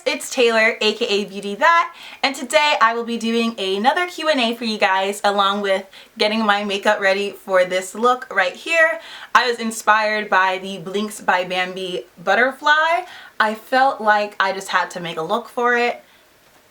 it's Taylor, aka BeautyThat, and today I will be doing another Q&A for you guys along with getting my makeup ready for this look right here. I was inspired by the Blinks by Bambi butterfly. I felt like I just had to make a look for it,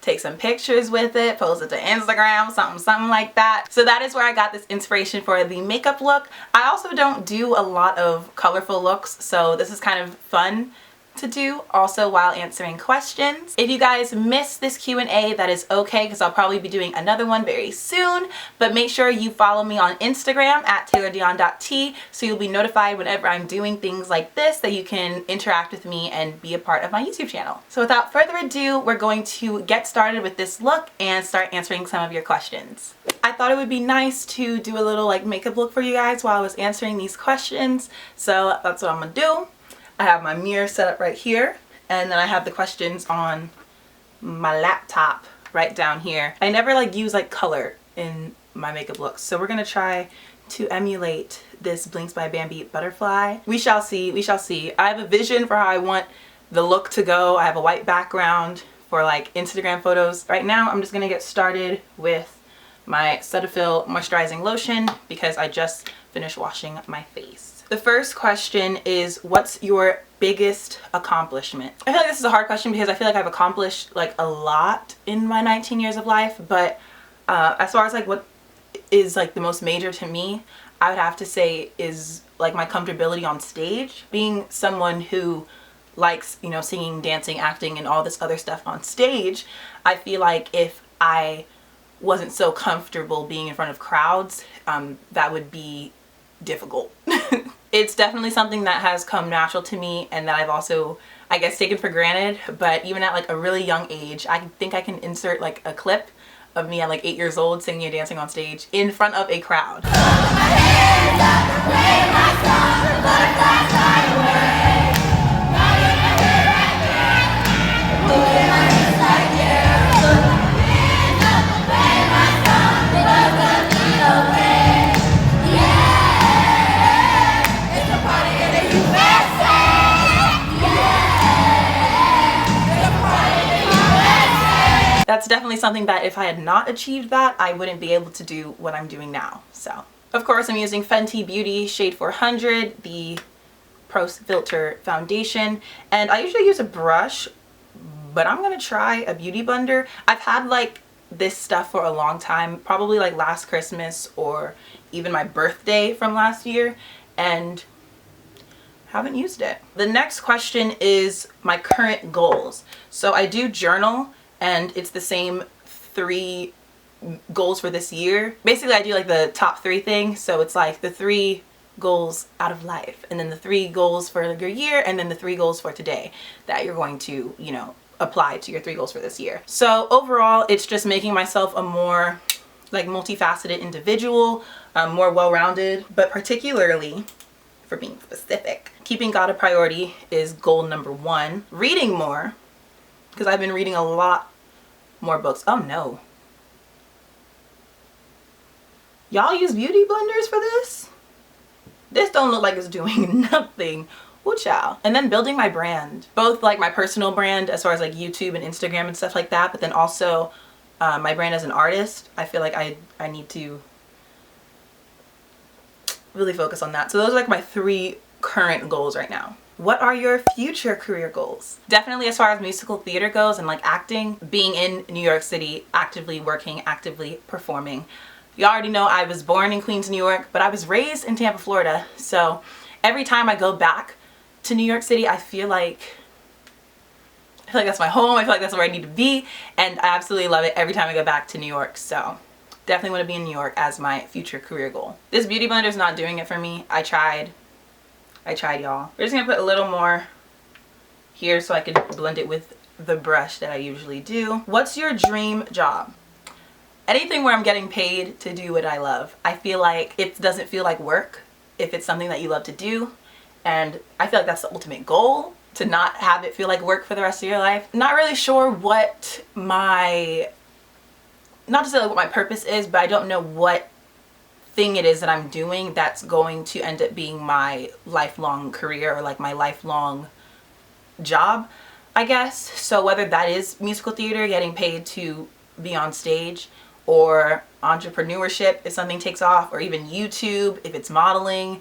take some pictures with it, post it to Instagram, something like that. So that is where I got this inspiration for the makeup look. I also don't do a lot of colorful looks, so this is kind of fun to do also while answering questions. If you guys missed this Q&A, that is okay because I'll probably be doing another one very soon, but make sure you follow me on Instagram at taylordion.t so you'll be notified whenever I'm doing things like this, that you can interact with me and be a part of my YouTube channel. So without further ado, we're going to get started with this look and start answering some of your questions. I thought it would be nice to do a little like makeup look for you guys while I was answering these questions, so that's what I'm gonna do. I have my mirror set up right here, and then I have the questions on my laptop right down here. I never like use like color in my makeup looks, so we're gonna try to emulate this Blinks by Bambi butterfly. We shall see, we shall see. I have a vision for how I want the look to go. I have a white background for like Instagram photos. Right now I'm just gonna get started with my Cetaphil moisturizing lotion because I just finished washing my face. The first question is, what's your biggest accomplishment? I feel like this is a hard question because I feel like I've accomplished like a lot in my 19 years of life, but as far as like what is like the most major to me, I would have to say is like my comfortability on stage. Being someone who likes, you know, singing, dancing, acting, and all this other stuff on stage, I feel like if I wasn't so comfortable being in front of crowds, that would be difficult. It's definitely something that has come natural to me and that I've also, I guess, taken for granted, but even at like a really young age, I think I can insert like a clip of me at like 8 years old singing and dancing on stage in front of a crowd. That's definitely something that if I had not achieved that, I wouldn't be able to do what I'm doing now. So, of course, I'm using Fenty Beauty Shade 400, the Pro Filter foundation, and I usually use a brush, but I'm gonna try a beauty blender. I've had like this stuff for a long time, probably like last Christmas or even my birthday from last year, and haven't used it. The next question is my current goals. So I do journal, and it's the same 3 goals for this year. Basically, I do like the top 3 thing. So it's like the 3 goals out of life, and then the 3 goals for your year, and then the 3 goals for today that you're going to, you know, apply to your 3 goals for this year. So overall, it's just making myself a more like multifaceted individual, more well-rounded, but particularly, for being specific, keeping God a priority is goal number 1. Reading more, because I've been reading a lot more books. Oh no. Y'all use beauty blenders for this? This don't look like it's doing nothing. Ooh, child. And then building my brand. Both like my personal brand as far as like YouTube and Instagram and stuff like that, but then also my brand as an artist. I feel like I need to really focus on that. So those are like my 3 current goals right now. What are your future career goals? Definitely as far as musical theater goes and like acting, being in New York City, actively working, actively performing. You already know I was born in Queens, New York, but I was raised in Tampa, Florida. So every time I go back to New York City, I feel like that's my home. I feel like that's where I need to be, and I absolutely love it every time I go back to New York. So definitely want to be in New York as my future career goal. This beauty blender is not doing it for me. I tried, y'all. We're just gonna put a little more here so I can blend it with the brush that I usually do. What's your dream job? Anything where I'm getting paid to do what I love. I feel like it doesn't feel like work if it's something that you love to do, and I feel like that's the ultimate goal, to not have it feel like work for the rest of your life. Not really sure what my, not to say like what my purpose is, but I don't know what thing it is that I'm doing that's going to end up being my lifelong career or like my lifelong job. I guess. So whether that is musical theater, getting paid to be on stage, or entrepreneurship if something takes off, or even YouTube if it's modeling,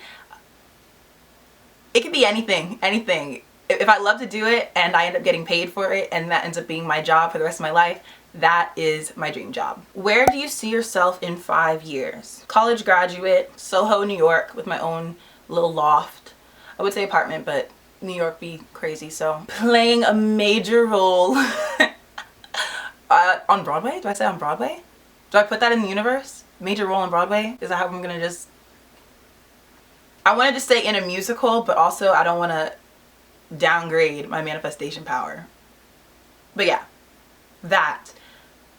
it could be anything, anything. If I love to do it and I end up getting paid for it and that ends up being my job for the rest of my life, that is my dream job. Where do you see yourself in 5 years? College graduate, Soho, New York, with my own little loft. I would say apartment, but New York be crazy, so. Playing a major role on Broadway? Do I say on Broadway? Do I put that in the universe? Major role on Broadway? Is that how I'm gonna just... I wanted to stay in a musical, but also I don't want to downgrade my manifestation power. But yeah, that.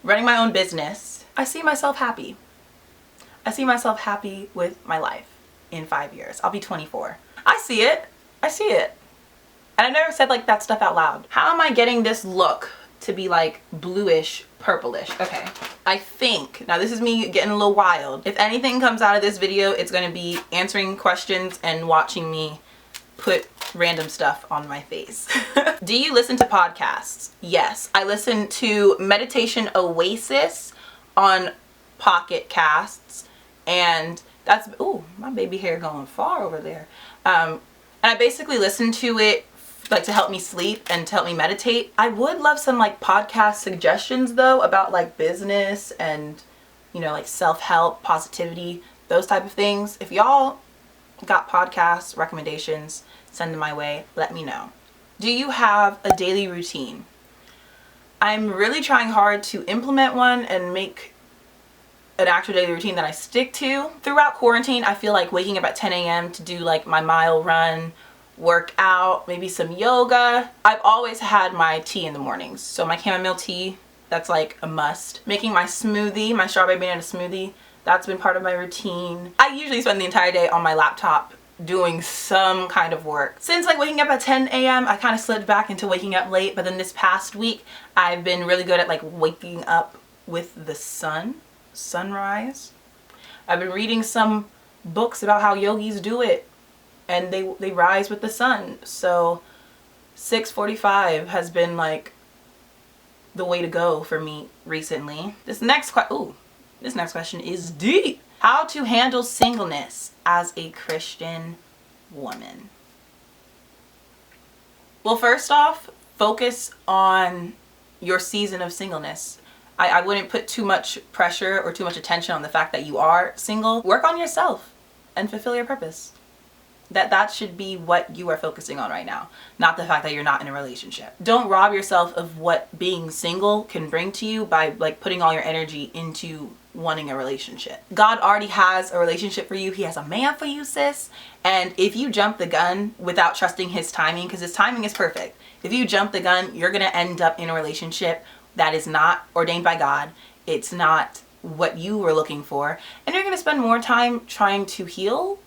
Running my own business, I see myself happy. I see myself happy with my life in 5 years. I'll be 24. I see it. I see it. And I never said like that stuff out loud. How am I getting this look to be like bluish, purplish? Okay, I think, now this is me getting a little wild. If anything comes out of this video, it's gonna be answering questions and watching me put random stuff on my face. Do you listen to podcasts? Yes, I listen to Meditation Oasis on Pocket Casts, and that's, ooh, my baby hair going far over there. And I basically listen to it like to help me sleep and to help me meditate. I would love some like podcast suggestions though about like business and, you know, like self-help, positivity, those type of things. If y'all got podcast recommendations, send them my way, let me know. Do you have a daily routine? I'm really trying hard to implement one and make an actual daily routine that I stick to. Throughout quarantine, I feel like waking up at 10 a.m. to do like my mile run, work out, maybe some yoga. I've always had my tea in the mornings. So my chamomile tea, that's like a must. Making my smoothie, my strawberry banana smoothie, that's been part of my routine. I usually spend the entire day on my laptop doing some kind of work. Since like waking up at 10 a.m. I kind of slid back into waking up late, but then this past week I've been really good at like waking up with the sunrise. I've been reading some books about how yogis do it and they rise with the sun. So 6:45 has been like the way to go for me recently. This next question is deep. How to handle singleness as a Christian woman? Well, first off, focus on your season of singleness. I wouldn't put too much pressure or too much attention on the fact that you are single. Work on yourself and fulfill your purpose. That should be what you are focusing on right now, not the fact that you're not in a relationship. Don't rob yourself of what being single can bring to you by like putting all your energy into wanting a relationship. God already has a relationship for you. He has a man for you, sis. And if you jump the gun without trusting his timing, because his timing is perfect, if you jump the gun, you're gonna end up in a relationship that is not ordained by God. It's not what you were looking for, and you're gonna spend more time trying to heal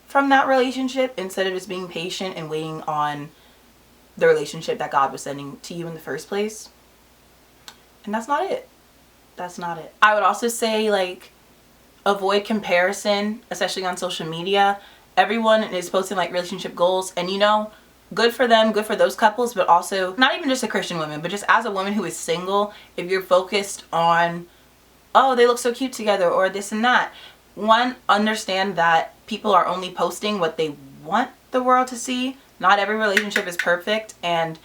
from that relationship instead of just being patient and waiting on the relationship that God was sending to you in the first place. And that's not it. That's not it. I would also say like avoid comparison, especially on social media. Everyone is posting like relationship goals, and you know, good for them, good for those couples, but also not even just a Christian woman, but just as a woman who is single, if you're focused on, oh, they look so cute together or this and that, one, understand that people are only posting what they want the world to see. Not every relationship is perfect, and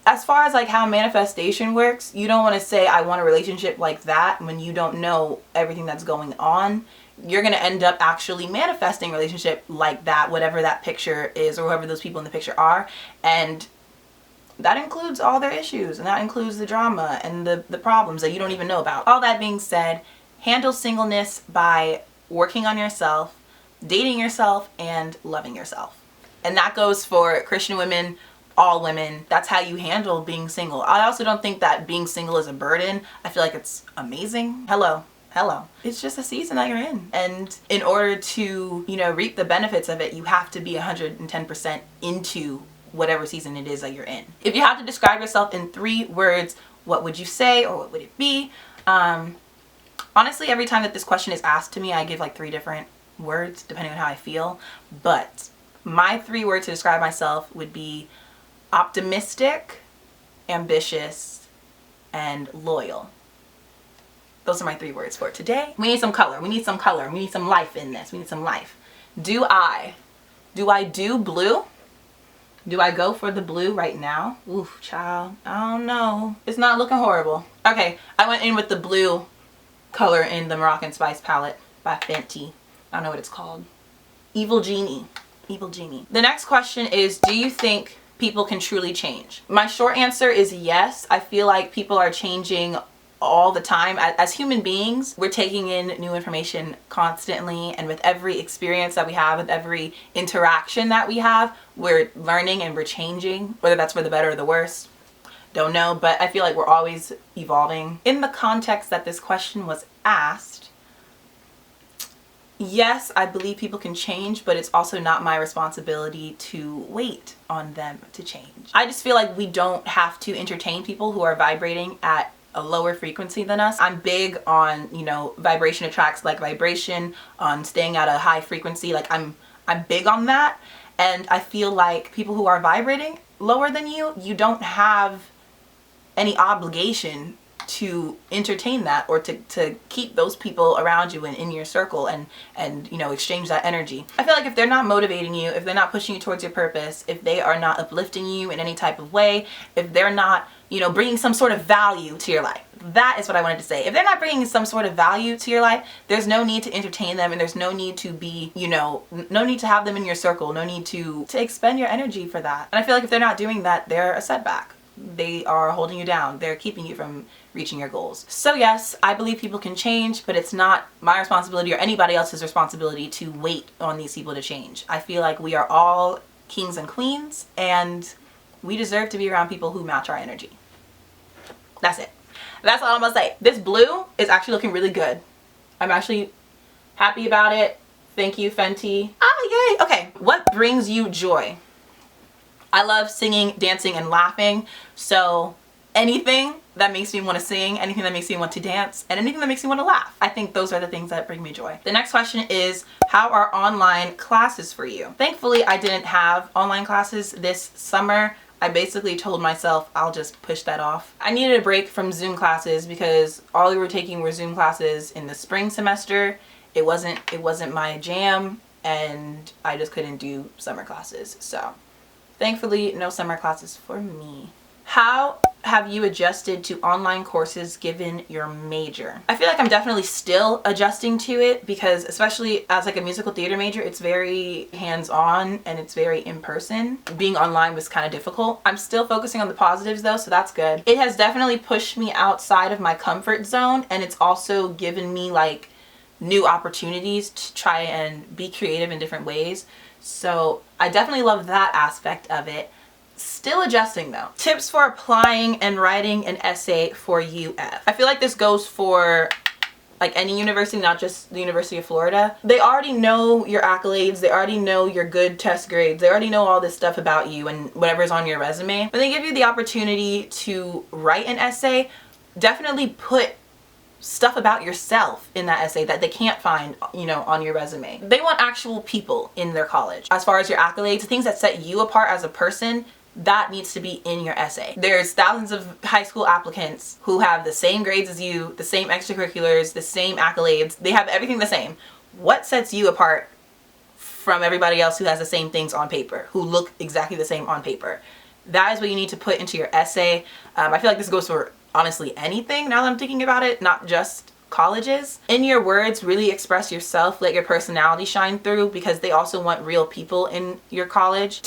as far as like how manifestation works, you don't want to say I want a relationship like that when you don't know everything that's going on. You're going to end up actually manifesting a relationship like that, whatever that picture is or whoever those people in the picture are, and that includes all their issues, and that includes the drama and the problems that you don't even know about. All that being said, handle singleness by working on yourself, dating yourself, and loving yourself. And that goes for Christian women, all women. That's how you handle being single. I also don't think that being single is a burden. I feel like it's amazing. Hello. It's just a season that you're in. And in order to, you know, reap the benefits of it, you have to be 110% into whatever season it is that you're in. If you had to describe yourself in 3 words, what would you say or what would it be? Honestly, every time that this question is asked to me, I give like 3 different words depending on how I feel. But my 3 words to describe myself would be optimistic, ambitious, and loyal. Those are my 3 words for today. We need some color. We need some color. We need some life in this. We need some life. Do I do blue? Do I go for the blue right now? Oof, child. I don't know. It's not looking horrible. Okay, I went in with the blue color in the Moroccan Spice palette by Fenty. I don't know what it's called. Evil Genie. Evil Genie. The next question is, do you think people can truly change? My short answer is yes. I feel like people are changing all the time. As human beings, we're taking in new information constantly, and with every experience that we have, with every interaction that we have, we're learning and we're changing, whether that's for the better or the worse. Don't know, but I feel like we're always evolving. In the context that this question was asked, yes, I believe people can change, but it's also not my responsibility to wait on them to change. I just feel like we don't have to entertain people who are vibrating at a lower frequency than us. I'm big on, you know, vibration attracts like vibration, on staying at a high frequency. Like I'm big on that. And I feel like people who are vibrating lower than you don't have any obligation to entertain that, or to keep those people around you and in your circle and you know, exchange that energy. I feel like if they're not motivating you, if they're not pushing you towards your purpose, if they are not uplifting you in any type of way, if they're not, you know, bringing some sort of value to your life, that is what I wanted to say. If they're not bringing some sort of value to your life, there's no need to entertain them, and there's no need to be, you know, no need to have them in your circle, no need to expend your energy for that. And I feel like if they're not doing that, they're a setback. They are holding you down. They're keeping you from reaching your goals. So yes, I believe people can change, but it's not my responsibility or anybody else's responsibility to wait on these people to change. I feel like we are all kings and queens, and we deserve to be around people who match our energy. That's it. That's all I'm gonna say. This blue is actually looking really good. I'm actually happy about it. Thank you, Fenty. Ah, yay. Okay, what brings you joy? I love singing, dancing, and laughing. So anything that makes me want to sing, anything that makes me want to dance, and anything that makes me want to laugh. I think those are the things that bring me joy. The next question is, how are online classes for you? Thankfully, I didn't have online classes this summer. I basically told myself I'll just push that off. I needed a break from Zoom classes because all we were taking were Zoom classes in the spring semester. It wasn't my jam, and I just couldn't do summer classes. So thankfully, no summer classes for me. How have you adjusted to online courses given your major? I feel like I'm definitely still adjusting to it, because especially as like a musical theater major, it's very hands-on and it's very in-person. Being online was kind of difficult. I'm still focusing on the positives though, so that's good. It has definitely pushed me outside of my comfort zone, and it's also given me like new opportunities to try and be creative in different ways. So I definitely love that aspect of it. Still adjusting though. Tips for applying and writing an essay for UF. I feel like this goes for like any university, not just the University of Florida. They already know your accolades, they already know your good test grades, they already know all this stuff about you and whatever's on your resume. When they give you the opportunity to write an essay, definitely put stuff about yourself in that essay that they can't find, you know, on your resume. They want actual people in their college. As far as your accolades, things that set you apart as a person, that needs to be in your essay. There's thousands of high school applicants who have the same grades as you, the same extracurriculars, the same accolades. They have everything the same. What sets you apart from everybody else who has the same things on paper, who look exactly the same on paper? That is what you need to put into your essay. I feel like this goes for honestly anything now that I'm thinking about it, not just colleges. In your words, really express yourself, let your personality shine through, because they also want real people in your college.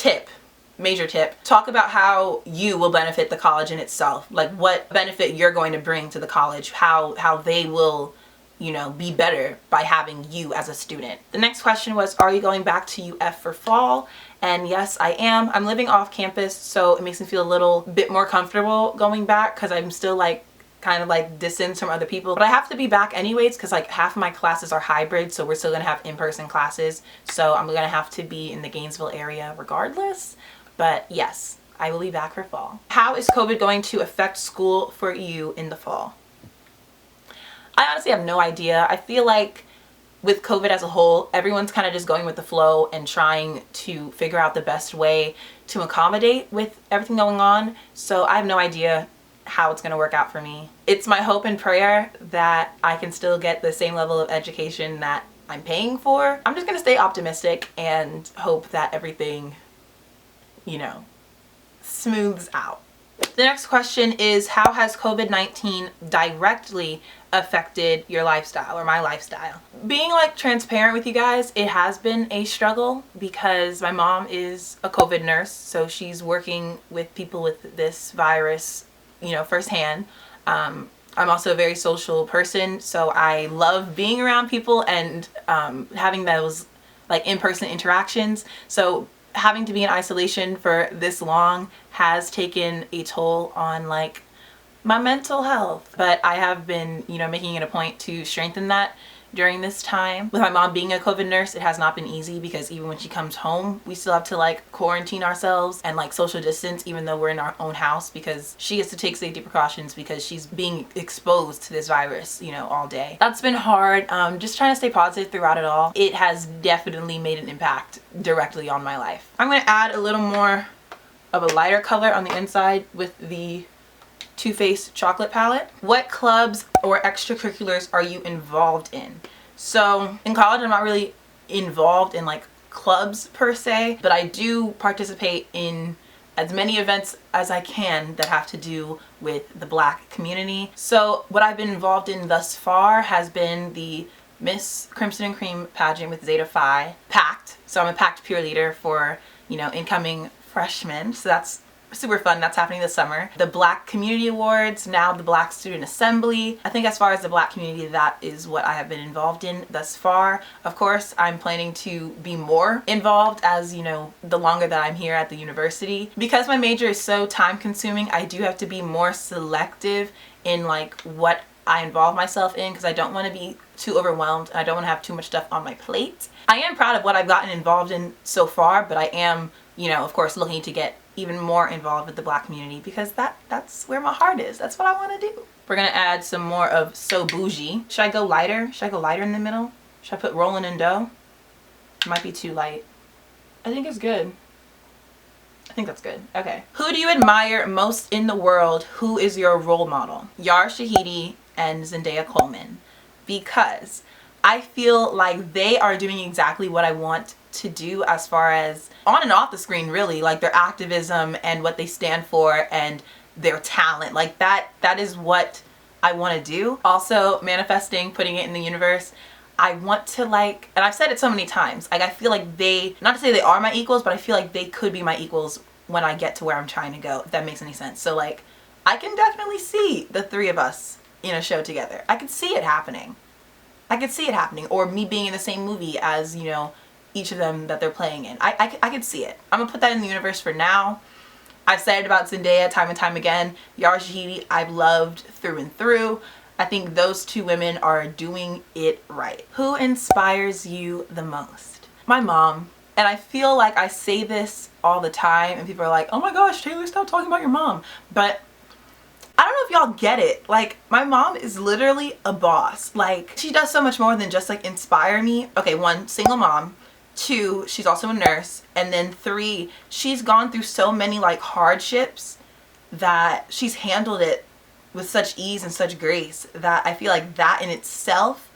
Major tip, talk about how you will benefit the college in itself, like what benefit you're going to bring to the college, how they will, you know, be better by having you as a student. The next question was, are you going back to UF for fall? And yes, I am. I'm living off campus, so it makes me feel a little bit more comfortable going back, because I'm still like kind of like distanced from other people. But I have to be back anyways, because like half of my classes are hybrid, so we're still gonna have in-person classes. So I'm gonna have to be in the Gainesville area regardless. But yes, I will be back for fall. How is COVID going to affect school for you in the fall? I honestly have no idea. I feel like with COVID as a whole, everyone's kind of just going with the flow and trying to figure out the best way to accommodate with everything going on. So I have no idea how it's going to work out for me. It's my hope and prayer that I can still get the same level of education that I'm paying for. I'm just going to stay optimistic and hope that everything, you know, smooths out. The next question is, how has COVID-19 directly affected your lifestyle or my lifestyle? Being like transparent with you guys, it has been a struggle because my mom is a COVID nurse, so she's working with people with this virus, you know, firsthand. I'm also a very social person, so I love being around people and having those like in-person interactions. So having to be in isolation for this long has taken a toll on like my mental health. But I have been, you know, making it a point to strengthen that during this time. With my mom being a COVID nurse, it has not been easy because even when she comes home, we still have to like quarantine ourselves and like social distance even though we're in our own house, because she has to take safety precautions because she's being exposed to this virus, you know, all day. That's been hard. Just trying to stay positive throughout it all. It has definitely made an impact directly on my life. I'm going to add a little more of a lighter color on the inside with the Too Faced chocolate palette. What clubs or extracurriculars are you involved in? So in college, I'm not really involved in like clubs per se, but I do participate in as many events as I can that have to do with the Black community. So what I've been involved in thus far has been the Miss Crimson and Cream pageant with Zeta Phi, Pact. So I'm a Pact peer leader for, you know, incoming freshmen. So that's super fun. That's happening this summer. The Black Community Awards, now the Black Student Assembly. I think as far as the Black community, that is what I have been involved in thus far. Of course, I'm planning to be more involved as, you know, the longer that I'm here at the university. Because my major is so time consuming, I do have to be more selective in like what I involve myself in, because I don't want to be too overwhelmed and I don't want to have too much stuff on my plate. I am proud of what I've gotten involved in so far, but I am, you know, of course, looking to get even more involved with the Black community because that's where my heart is. That's what I want to do. We're gonna add some more of So Bougie. Should I go lighter? Should I go lighter in the middle? Should I put Rollin' in Dough? It might be too light. I think it's good. I think that's good. Okay. Who do you admire most in the world? Who is your role model? Yara Shahidi and Zendaya Coleman. Because I feel like they are doing exactly what I want to do as far as on and off the screen, really, like their activism and what they stand for and their talent. Like that is what I want to do. Also manifesting, putting it in the universe. I want to like, and I've said it so many times, like I feel like they, not to say they are my equals, but I feel like they could be my equals when I get to where I'm trying to go, if that makes any sense. So like I can definitely see the three of us in a show together. I could see it happening. I could see it happening, or me being in the same movie as, you know, each of them that they're playing in. I could see it. I'm gonna put that in the universe for now. I've said it about Zendaya time and time again. Yara Shahidi, I've loved through and through. I think those two women are doing it right. Who inspires you the most? My mom. And I feel like I say this all the time and people are like, oh my gosh, Taylor, stop talking about your mom. But I don't know if y'all get it. Like, my mom is literally a boss. Like, she does so much more than just like inspire me. Okay, 1, single mom. 2, she's also a nurse. And then 3, she's gone through so many like hardships that she's handled it with such ease and such grace that I feel like that in itself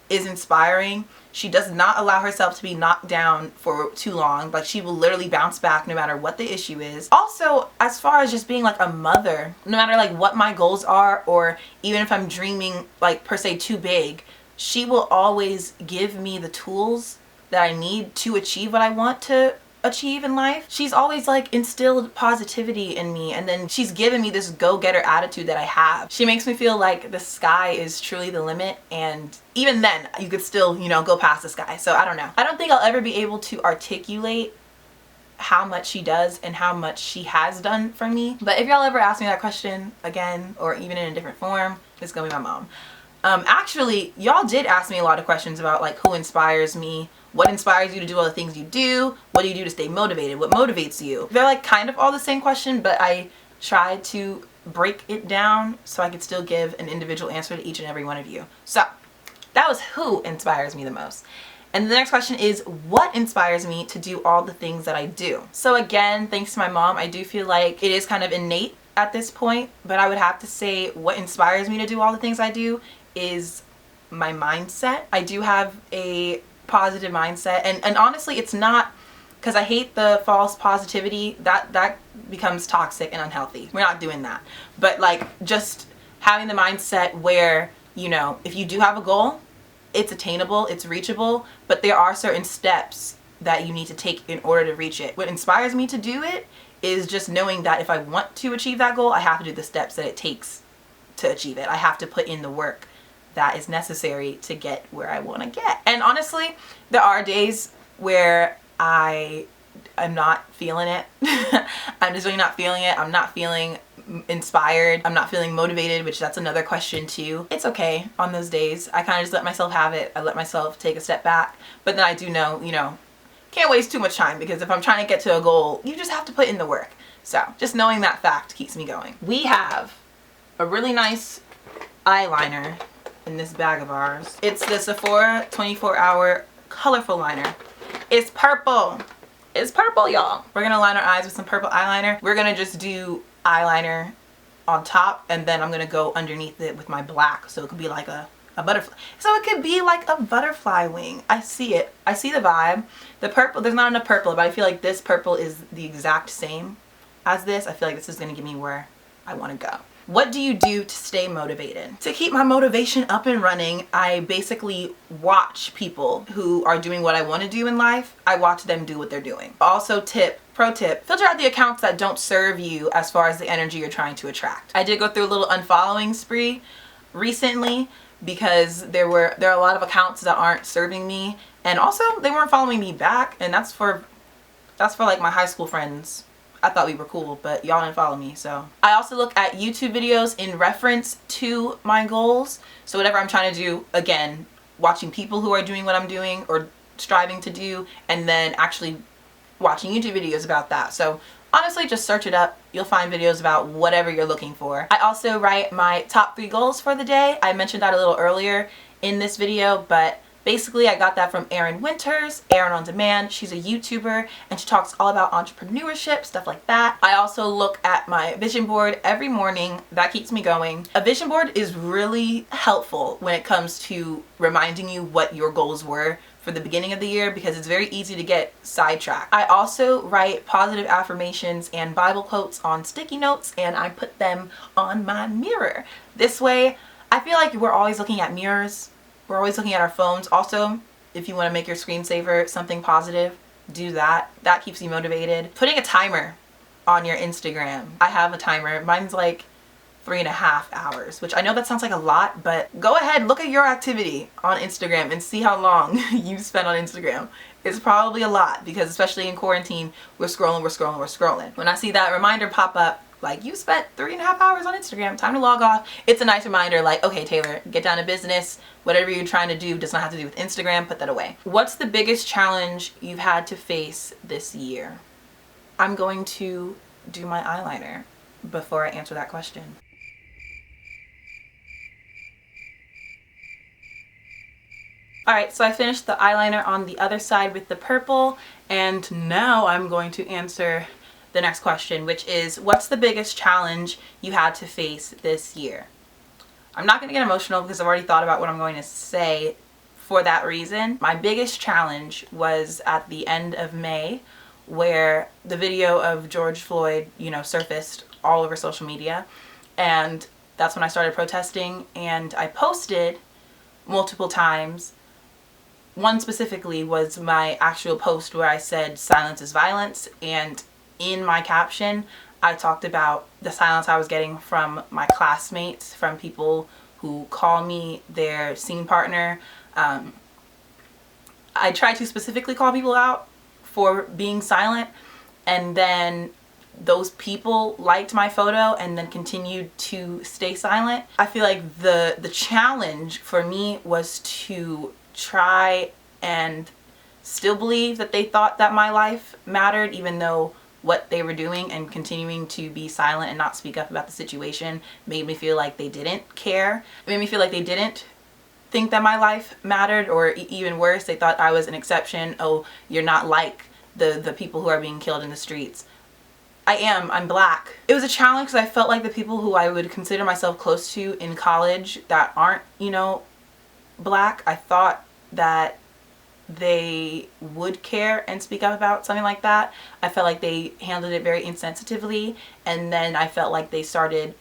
is inspiring. She does not allow herself to be knocked down for too long. Like, she will literally bounce back no matter what the issue is. Also, as far as just being like a mother, no matter like what my goals are, or even if I'm dreaming like per se too big, she will always give me the tools that I need to achieve what I want to achieve in life. She's always like instilled positivity in me, and then she's given me this go-getter attitude that I have. She makes me feel like the sky is truly the limit, and even then you could still, you know, go past the sky. So I don't know. I don't think I'll ever be able to articulate how much she does and how much she has done for me. But if y'all ever ask me that question again, or even in a different form, it's gonna be my mom. Actually, y'all did ask me a lot of questions about like who inspires me, what inspires you to do all the things you do, what do you do to stay motivated, what motivates you. They're like kind of all the same question, but I tried to break it down so I could still give an individual answer to each and every one of you. So that was who inspires me the most. And the next question is, what inspires me to do all the things that I do? So again, thanks to my mom, I do feel like it is kind of innate at this point, but I would have to say what inspires me to do all the things I do is my mindset. I do have a positive mindset, and honestly, it's not because I hate the false positivity. That becomes toxic and unhealthy. We're not doing that. But like, just having the mindset where, you know, if you do have a goal, it's attainable, it's reachable, but there are certain steps that you need to take in order to reach it. What inspires me to do it is just knowing that if I want to achieve that goal, I have to do the steps that it takes to achieve it. I have to put in the work that is necessary to get where I want to get. And honestly, there are days where I'm not feeling it. I'm just really not feeling it. I'm not feeling inspired. I'm not feeling motivated, which that's another question too. It's okay on those days. I kind of just let myself have it. I let myself take a step back. But then I do know, you know, can't waste too much time, because if I'm trying to get to a goal, you just have to put in the work. So just knowing that fact keeps me going. We have a really nice eyeliner in this bag of ours. It's the Sephora 24-hour colorful liner. It's purple. It's purple, y'all. We're gonna line our eyes with some purple eyeliner. We're gonna just do eyeliner on top, and then I'm gonna go underneath it with my black, so it could be like a butterfly. So it could be like a butterfly wing. I see it. I see the vibe. The purple, there's not enough purple, but I feel like this purple is the exact same as this. I feel like this is gonna get me where I wanna go. What do you do to stay motivated? To keep my motivation up and running, I basically watch people who are doing what I want to do in life. I watch them do what they're doing. Also, pro tip, filter out the accounts that don't serve you as far as the energy you're trying to attract. I did go through a little unfollowing spree recently because there are a lot of accounts that aren't serving me, and also they weren't following me back, and that's for like my high school friends. I thought we were cool, but y'all didn't follow me, so. I also look at YouTube videos in reference to my goals. So whatever I'm trying to do, again, watching people who are doing what I'm doing or striving to do, and then actually watching YouTube videos about that. So honestly, just search it up. You'll find videos about whatever you're looking for. I also write my top 3 goals for the day. I mentioned that a little earlier in this video, but basically, I got that from Erin Winters, Erin on Demand. She's a YouTuber, and she talks all about entrepreneurship, stuff like that. I also look at my vision board every morning. That keeps me going. A vision board is really helpful when it comes to reminding you what your goals were for the beginning of the year, because it's very easy to get sidetracked. I also write positive affirmations and Bible quotes on sticky notes, and I put them on my mirror. This way, I feel like we're always looking at mirrors. We're always looking at our phones. Also, if you want to make your screensaver something positive, do that. That keeps you motivated. Putting a timer on your Instagram. I have a timer. Mine's like 3.5 hours, which I know that sounds like a lot, but go ahead, look at your activity on Instagram and see how long you spent on Instagram. It's probably a lot, because especially in quarantine, we're scrolling. When I see that reminder pop up, like, you spent 3.5 hours on Instagram, time to log off. It's a nice reminder, like, okay, Taylor, get down to business. Whatever you're trying to do does not have to do with Instagram, put that away. What's the biggest challenge you've had to face this year? I'm going to do my eyeliner before I answer that question. Alright, so I finished the eyeliner on the other side with the purple, and now I'm going to answer the next question, which is, what's the biggest challenge you had to face this year? I'm not going to get emotional because I've already thought about what I'm going to say for that reason. My biggest challenge was at the end of May, where the video of George Floyd, you know, surfaced all over social media, and that's when I started protesting, and I posted multiple times. One specifically was my actual post where I said silence is violence, and in my caption I talked about the silence I was getting from my classmates, from people who call me their scene partner. I tried to specifically call people out for being silent, and then those people liked my photo and then continued to stay silent. I feel like the challenge for me was to try and still believe that they thought that my life mattered, even though what they were doing and continuing to be silent and not speak up about the situation made me feel like they didn't care. It made me feel like they didn't think that my life mattered, or even worse, they thought I was an exception. Oh, you're not like the people who are being killed in the streets. I'm black. It was a challenge because I felt like the people who I would consider myself close to in college that aren't, you know, black, I thought that they would care and speak up about something like that. I felt like they handled it very insensitively, and then I felt like they started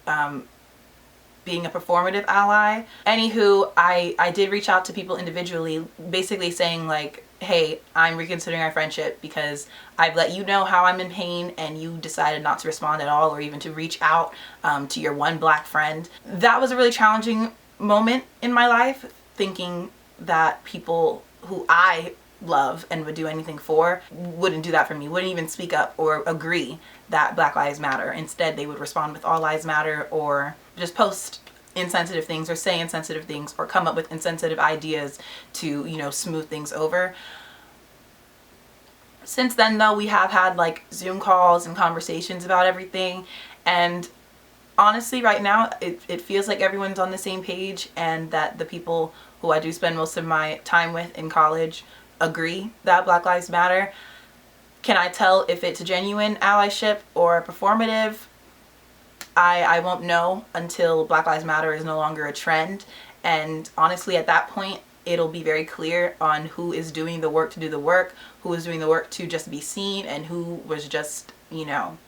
being a performative ally. Anywho, I did reach out to people individually, basically saying like, hey, I'm reconsidering our friendship because I've let you know how I'm in pain and you decided not to respond at all, or even to reach out to your one black friend. That was a really challenging moment in my life, thinking that people who I love and would do anything for wouldn't do that for me, wouldn't even speak up or agree that Black Lives Matter. Instead, they would respond with All Lives Matter, or just post insensitive things, or say insensitive things, or come up with insensitive ideas to, you know, smooth things over. Since then, though, we have had like Zoom calls and conversations about everything, and honestly right now it feels like everyone's on the same page, and that the people who I do spend most of my time with in college agree that Black Lives Matter. Can I tell if it's a genuine allyship or performative? I won't know until Black Lives Matter is no longer a trend, and honestly at that point it'll be very clear on who is doing the work to do the work, who is doing the work to just be seen, and who was just, you know,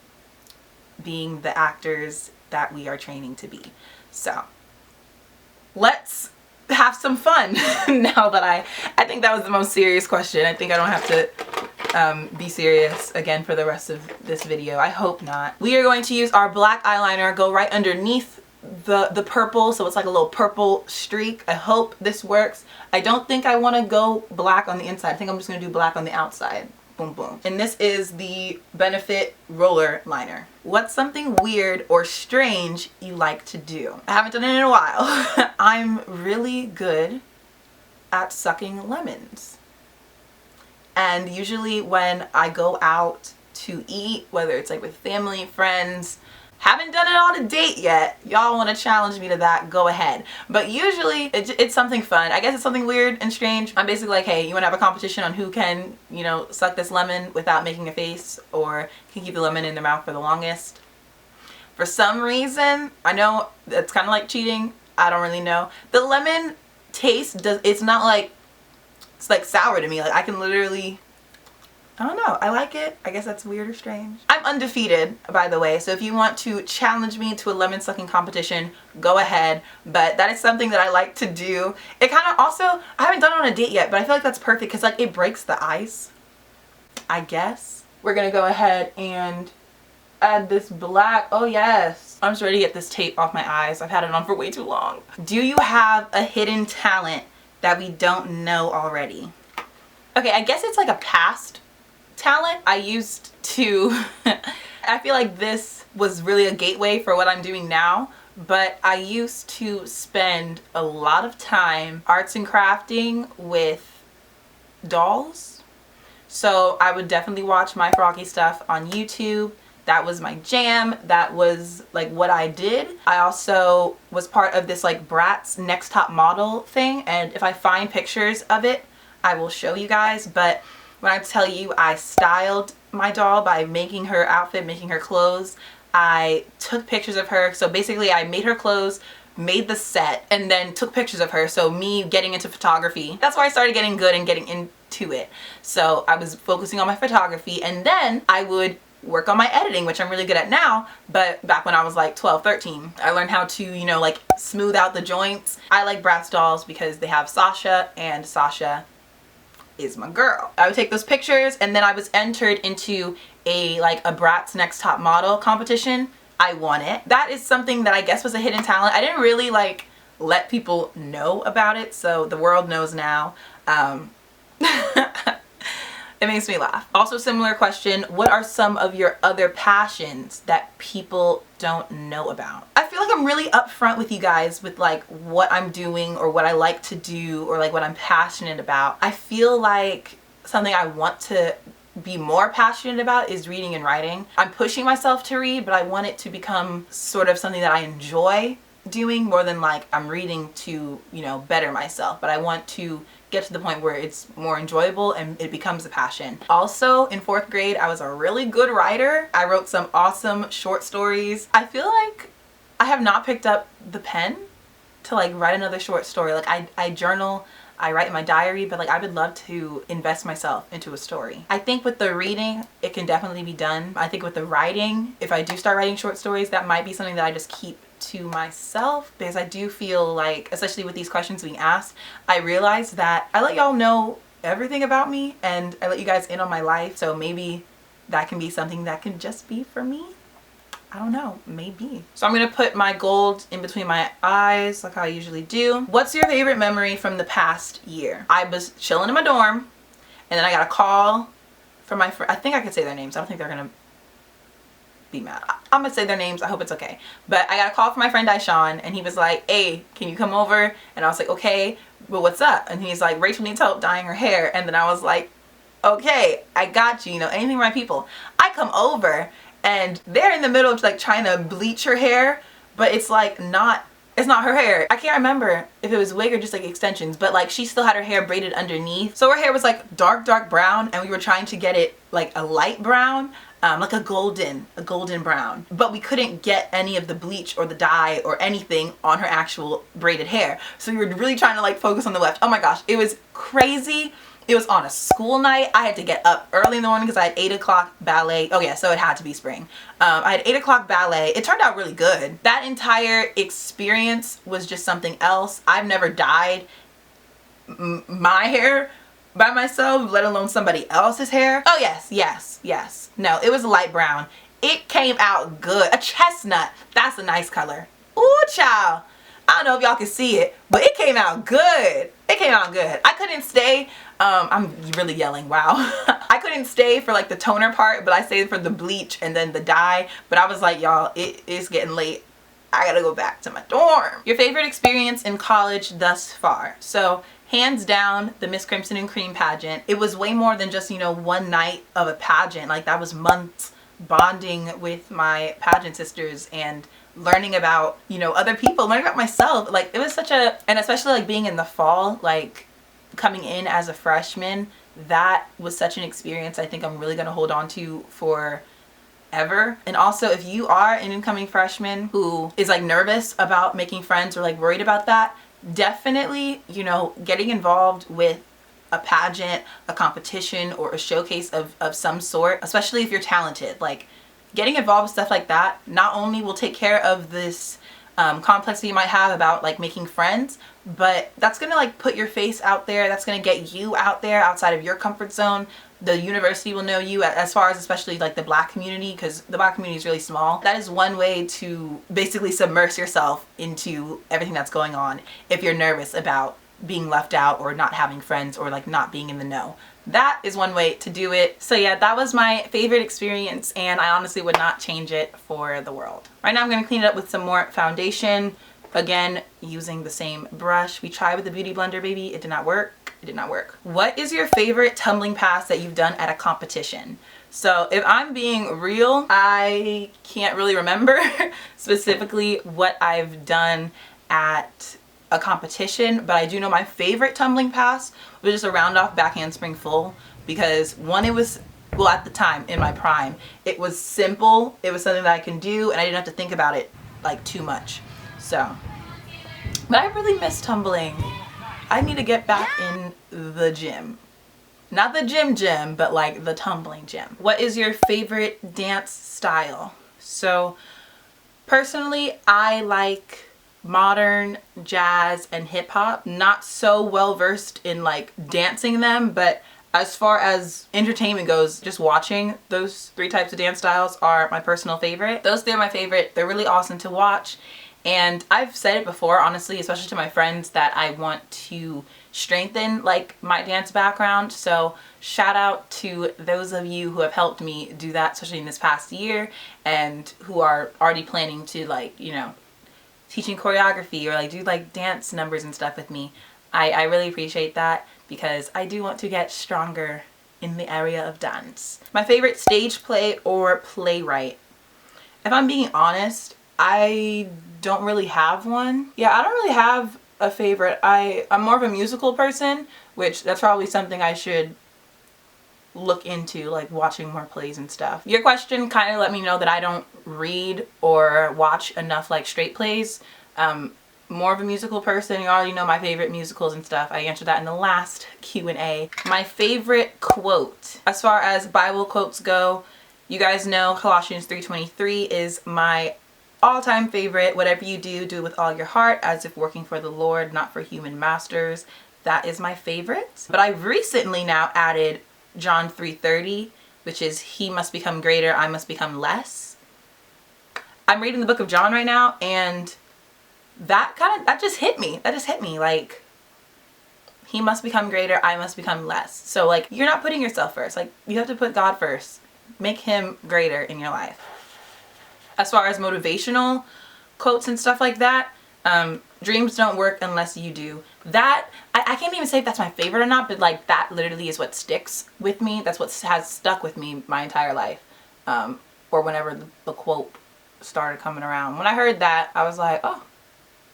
being the actors that we are training to be. So let's have some fun. Now that I think that was the most serious question. I think I don't have to be serious again for the rest of this video. I hope not. We are going to use our black eyeliner, go right underneath the purple, so it's like a little purple streak. I hope this works. I don't think I want to go black on the inside. I think I'm just going to do black on the outside. Boom, boom. And this is the Benefit roller liner. What's something weird or strange you like to do? I haven't done it in a while. I'm really good at sucking lemons. And usually when I go out to eat, whether it's like with family, friends, haven't done it on a date yet. Y'all want to challenge me to that, go ahead. But usually it's something fun. I guess it's something weird and strange. I'm basically like, hey, you want to have a competition on who can, you know, suck this lemon without making a face, or can keep the lemon in their mouth for the longest. For some reason, I know it's kind of like cheating. I don't really know. The lemon taste it's not like, it's like sour to me. Like I can literally, I don't know. I like it. I guess that's weird or strange. I'm undefeated, by the way, so if you want to challenge me to a lemon sucking competition, go ahead. But that is something that I like to do. It kind of also, I haven't done it on a date yet, but I feel like that's perfect because like it breaks the ice, I guess. We're gonna go ahead and add this black. Oh yes. I'm just ready to get this tape off my eyes. I've had it on for way too long. Do you have a hidden talent that we don't know already? Okay, I guess it's like a past talent. I used to I feel like this was really a gateway for what I'm doing now, but I used to spend a lot of time arts and crafting with dolls. So I would definitely watch My Froggy stuff on YouTube. That was my jam. That was like what I did. I also was part of this like Bratz Next Top Model thing, and if I find pictures of it I will show you guys. But when I tell you I styled my doll by making her outfit, making her clothes, I took pictures of her. So basically I made her clothes, made the set, and then took pictures of her. So me getting into photography, that's where I started getting good and getting into it. So I was focusing on my photography, and then I would work on my editing, which I'm really good at now. But back when I was like 12, 13, I learned how to, you know, like smooth out the joints. I like Bratz dolls because they have Sasha, and Sasha is my girl. I would take those pictures, and then I was entered into a Bratz Next Top Model competition. I won it. That is something that I guess was a hidden talent. I didn't really like let people know about it, so the world knows now. It makes me laugh. Also, similar question, what are some of your other passions that people don't know about? I feel like I'm really upfront with you guys with like what I'm doing or what I like to do or like what I'm passionate about. I feel like something I want to be more passionate about is reading and writing. I'm pushing myself to read, but I want it to become sort of something that I enjoy doing more than like I'm reading to, you know, better myself, but I want to get to the point where it's more enjoyable and it becomes a passion. Also, in 4th grade, I was a really good writer. I wrote some awesome short stories. I feel like I have not picked up the pen to like write another short story. Like I journal, I write in my diary, but like I would love to invest myself into a story. I think with the reading, it can definitely be done. I think with the writing, if I do start writing short stories, that might be something that I just keep to myself, because I do feel like, especially with these questions being asked, I realize that I let y'all know everything about me and I let you guys in on my life. So maybe that can be something that can just be for me. I don't know, maybe. So I'm gonna put my gold in between my eyes like how I usually do. What's your favorite memory from the past year? I was chilling in my dorm and then I got a call from my friend. I think I could say their names. I don't think they're gonna be mad. I'm gonna say their names. I hope it's okay. But I got a call from my friend Daishan and he was like, hey, can you come over? And I was like, okay, but what's up? And he's like, Rachel needs help dyeing her hair. And then I was like, okay, I got you, you know, anything for my people. I come over and they're in the middle of like trying to bleach her hair, but it's like it's not her hair. I can't remember if it was wig or just like extensions, but like she still had her hair braided underneath. So her hair was like dark brown and we were trying to get it like a light brown, like a golden brown, but we couldn't get any of the bleach or the dye or anything on her actual braided hair. So we were really trying to like focus on the left. Oh my gosh, it was crazy. It was on a school night. I had to get up early in the morning because I had 8 o'clock ballet. Oh yeah, so it had to be spring. I had 8 o'clock ballet. It turned out really good. That entire experience was just something else. I've never dyed my hair by myself, let alone somebody else's hair. Oh yes. No, it was light brown. It came out good. A chestnut. That's a nice color. Ooh, child. I don't know if y'all can see it, but it came out good. It came out good. I couldn't stay. I'm really yelling, wow. I couldn't stay for like the toner part, but I stayed for the bleach and then the dye. But I was like, y'all, it is getting late. I gotta go back to my dorm. Your favorite experience in college thus far? So hands down, the Miss Crimson and Cream pageant. It was way more than just, you know, one night of a pageant. Like that was months bonding with my pageant sisters and learning about, you know, other people, learning about myself. Like it was such a, and especially like being in the fall, like coming in as a freshman, that was such an experience I think I'm really gonna hold on to forever. And also, if you are an incoming freshman who is like nervous about making friends or like worried about that, definitely, you know, getting involved with a pageant, a competition, or a showcase of some sort, especially if you're talented, like getting involved with stuff like that not only will take care of this complex that you might have about like making friends, but that's gonna like put your face out there. That's gonna get you out there outside of your comfort zone. The university will know you, as far as especially like the Black community, because the Black community is really small. That is one way to basically submerge yourself into everything that's going on if you're nervous about being left out or not having friends or like not being in the know. That is one way to do it. So yeah, that was my favorite experience and I honestly would not change it for the world. Right now I'm going to clean it up with some more foundation. Again, using the same brush. We tried with the Beauty Blender, baby. It did not work. It did not work. What is your favorite tumbling pass that you've done at a competition? So if I'm being real, I can't really remember specifically what I've done at a competition, but I do know my favorite tumbling pass was just a round off back handspring full, because one, it was, well, at the time in my prime, it was simple. It was something that I can do and I didn't have to think about it like too much. So, but I really miss tumbling. I need to get back in the gym. Not the gym, but like the tumbling gym. What is your favorite dance style? So personally, I like modern, jazz, and hip hop. Not so well versed in like dancing them, but as far as entertainment goes, just watching those three types of dance styles are my personal favorite. Those three are my favorite. They're really awesome to watch. And I've said it before, honestly, especially to my friends, that I want to strengthen like my dance background. So shout out to those of you who have helped me do that, especially in this past year, and who are already planning to like, you know, teaching choreography or like do like dance numbers and stuff with me. I really appreciate that because I do want to get stronger in the area of dance. My favorite stage play or playwright. If I'm being honest, I don't really have one. Yeah, I don't really have a favorite. I'm more of a musical person, which that's probably something I should look into, like watching more plays and stuff. Your question kind of let me know that I don't read or watch enough like straight plays. More of a musical person. You already know my favorite musicals and stuff. I answered that in the last Q&A. My favorite quote, as far as Bible quotes go, you guys know Colossians 3:23 is my all-time favorite. Whatever you do, do it with all your heart, as if working for the Lord, not for human masters. That is my favorite. But I've recently now added John 3:30, which is he must become greater, I must become less. I'm reading the book of John right now, and that just hit me. That just hit me. Like, he must become greater, I must become less. So like, you're not putting yourself first. Like, you have to put God first. Make him greater in your life. As far as motivational quotes and stuff like that, dreams don't work unless you do. That, I can't even say if that's my favorite or not, but like that literally is what sticks with me. That's what has stuck with me my entire life. Or whenever the quote started coming around. When I heard that, I was like, oh,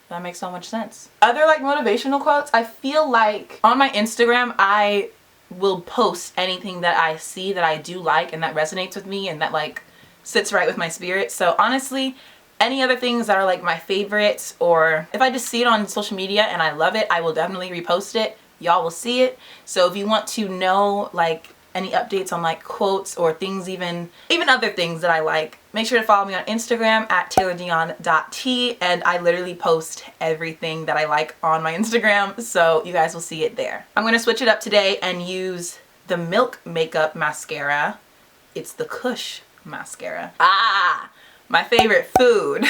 that makes so much sense. Other like motivational quotes, I feel like on my Instagram, I will post anything that I see that I do like and that resonates with me and that like sits right with my spirit. So honestly, any other things that are like my favorites, or if I just see it on social media and I love it, I will definitely repost it. Y'all will see it. So if you want to know like any updates on like quotes or things, even other things that I like, make sure to follow me on Instagram at taylordion.t, and I literally post everything that I like on my Instagram, so you guys will see it there. I'm gonna switch it up today and use the Milk Makeup Mascara. It's the Kush Mascara. Ah, my favorite food.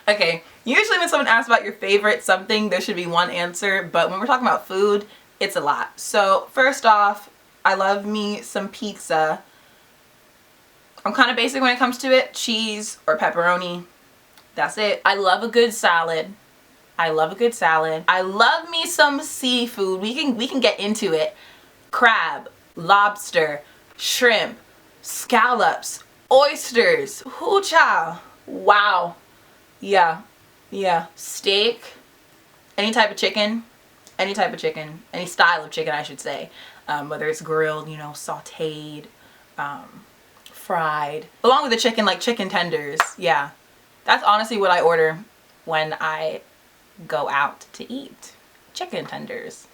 Okay, usually when someone asks about your favorite something, there should be one answer, but when we're talking about food, it's a lot. So first off, I love me some pizza. I'm kind of basic when it comes to it. Cheese or pepperoni. That's it. I love a good salad. I love a good salad. I love me some seafood. We can get into it. Crab, lobster, shrimp, scallops, oysters. Hoo child. Wow. Yeah. Yeah. Steak. Any type of chicken. Any type of chicken. Any style of chicken, I should say. Whether it's grilled, you know, sauteed, fried. Along with the chicken, like chicken tenders. Yeah. That's honestly what I order when I go out to eat. Chicken tenders.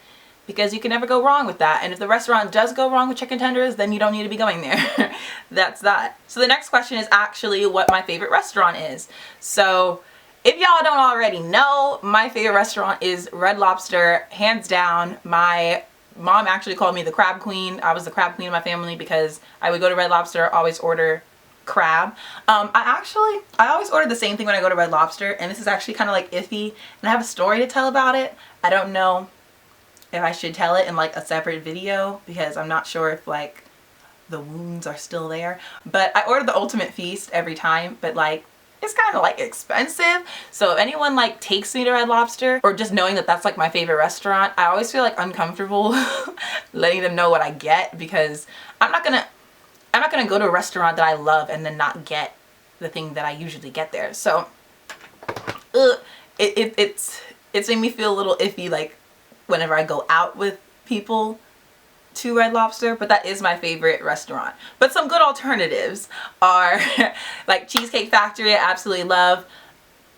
Because you can never go wrong with that. And if the restaurant does go wrong with chicken tenders, then you don't need to be going there. That's that. So the next question is actually what my favorite restaurant is. So if y'all don't already know, my favorite restaurant is Red Lobster, hands down. My mom actually called me the crab queen. I was the crab queen of my family because I would go to Red Lobster, always order crab. I always order the same thing when I go to Red Lobster, and this is actually kind of like iffy, and I have a story to tell about it. I don't know if I should tell it in like a separate video because I'm not sure if like the wounds are still there, but I order the Ultimate Feast every time, but like it's kind of like expensive. So if anyone like takes me to Red Lobster, or just knowing that that's like my favorite restaurant, I always feel like uncomfortable letting them know what I get, because I'm not gonna go to a restaurant that I love and then not get the thing that I usually get there. So it's made me feel a little iffy like whenever I go out with people to Red Lobster, but that is my favorite restaurant. But some good alternatives are like Cheesecake Factory, I absolutely love.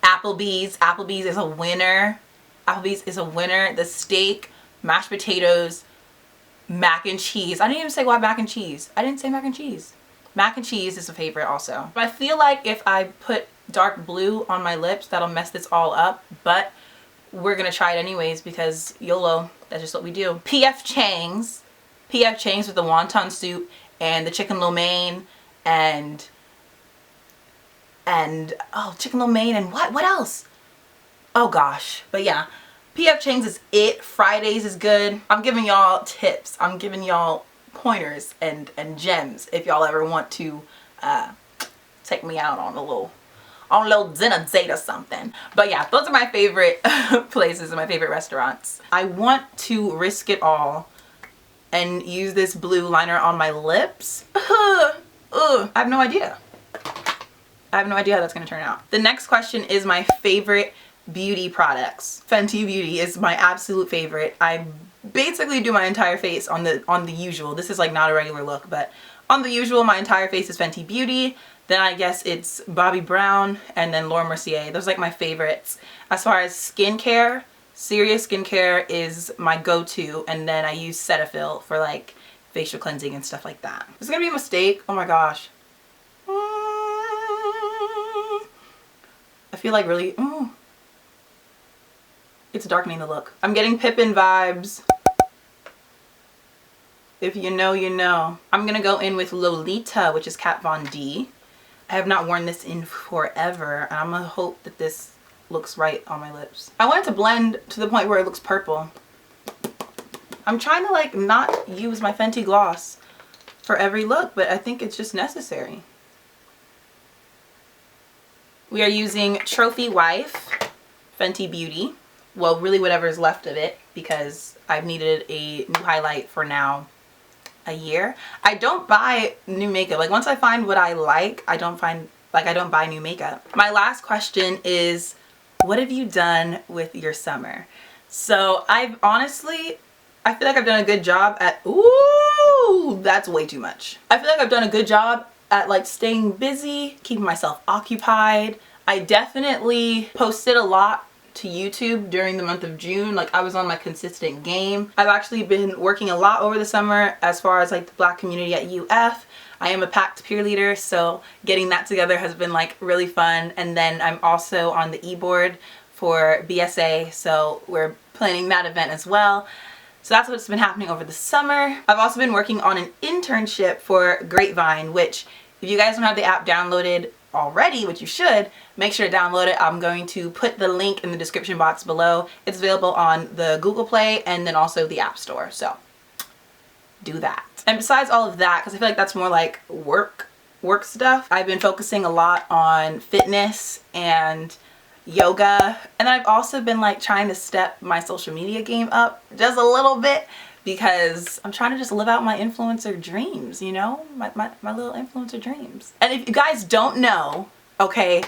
Applebee's. Applebee's is a winner. Applebee's is a winner. The steak, mashed potatoes, mac and cheese. I didn't even say why mac and cheese. I didn't say mac and cheese. Mac and cheese is a favorite also. I feel like if I put dark blue on my lips, that'll mess this all up, but we're gonna try it anyways because YOLO, that's just what we do. P.F. Chang's. P.F. Chang's with the wonton soup and the chicken lo mein and oh, chicken lo mein and what else? Oh gosh. But yeah, P.F. Chang's is it. Fridays is good. I'm giving y'all tips. I'm giving y'all pointers and gems if y'all ever want to take me out on a little dinner date or something. But yeah, those are my favorite places and my favorite restaurants. I want to risk it all and use this blue liner on my lips. I have no idea. I have no idea how that's going to turn out. The next question is my favorite beauty products. Fenty Beauty is my absolute favorite. I basically do my entire face on the usual. This is like not a regular look, but on the usual, my entire face is Fenty Beauty. Then I guess it's Bobbi Brown and then Laura Mercier. Those are like my favorites. As far as skincare, serious skincare is my go-to, and then I use Cetaphil for like facial cleansing and stuff like that. This is gonna be a mistake. Oh my gosh. I feel like really, it's darkening the look. I'm getting Pippin vibes. If you know, you know. I'm gonna go in with Lolita, which is Kat Von D. I have not worn this in forever, and I'm gonna hope that this looks right on my lips. I want it to blend to the point where it looks purple. I'm trying to like not use my Fenty gloss for every look, but I think it's just necessary. We are using Trophy Wife Fenty Beauty. Well, really whatever is left of it, because I've needed a new highlight for now a year. I don't buy new makeup. Like once I find what I like, I don't buy new makeup. My last question is, what have you done with your summer? So I feel like I've done a good job at, ooh, that's way too much. I feel like I've done a good job at like staying busy, keeping myself occupied. I definitely posted a lot to YouTube during the month of June. Like I was on my consistent game. I've actually been working a lot over the summer as far as like the Black community at UF. I am a packed peer leader, so getting that together has been like really fun. And then I'm also on the e-board for BSA, so we're planning that event as well. So that's what's been happening over the summer. I've also been working on an internship for Grapevine, which if you guys don't have the app downloaded already, which you should, make sure to download it. I'm going to put the link in the description box below. It's available on the Google Play and then also the App Store, so do that. And besides all of that, because I feel like that's more like work stuff, I've been focusing a lot on fitness and yoga, and then I've also been like trying to step my social media game up just a little bit, because I'm trying to just live out my influencer dreams, you know? My little influencer dreams. And if you guys don't know, okay,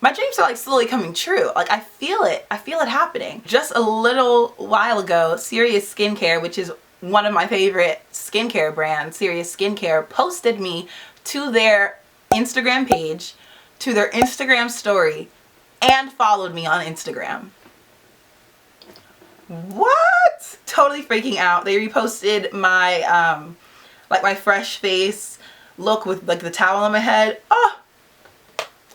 my dreams are like slowly coming true. Like I feel it happening. Just a little while ago, Serious Skincare, which is one of my favorite skincare brands, Serious Skincare, posted me to their Instagram page, to their Instagram story, and followed me on Instagram. What? Totally freaking out. They reposted my like my fresh face look with like the towel on my head. Oh,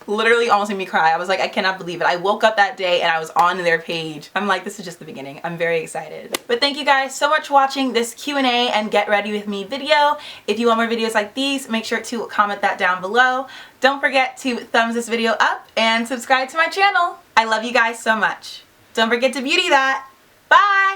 literally almost made me cry. I was like, I cannot believe it. I woke up that day and I was on their page. I'm like, this is just the beginning. I'm very excited. But thank you guys so much for watching this Q&A and get ready with me video. If you want more videos like these, make sure to comment that down below. Don't forget to thumbs this video up and subscribe to my channel. I love you guys so much. Don't forget to beauty that. Bye!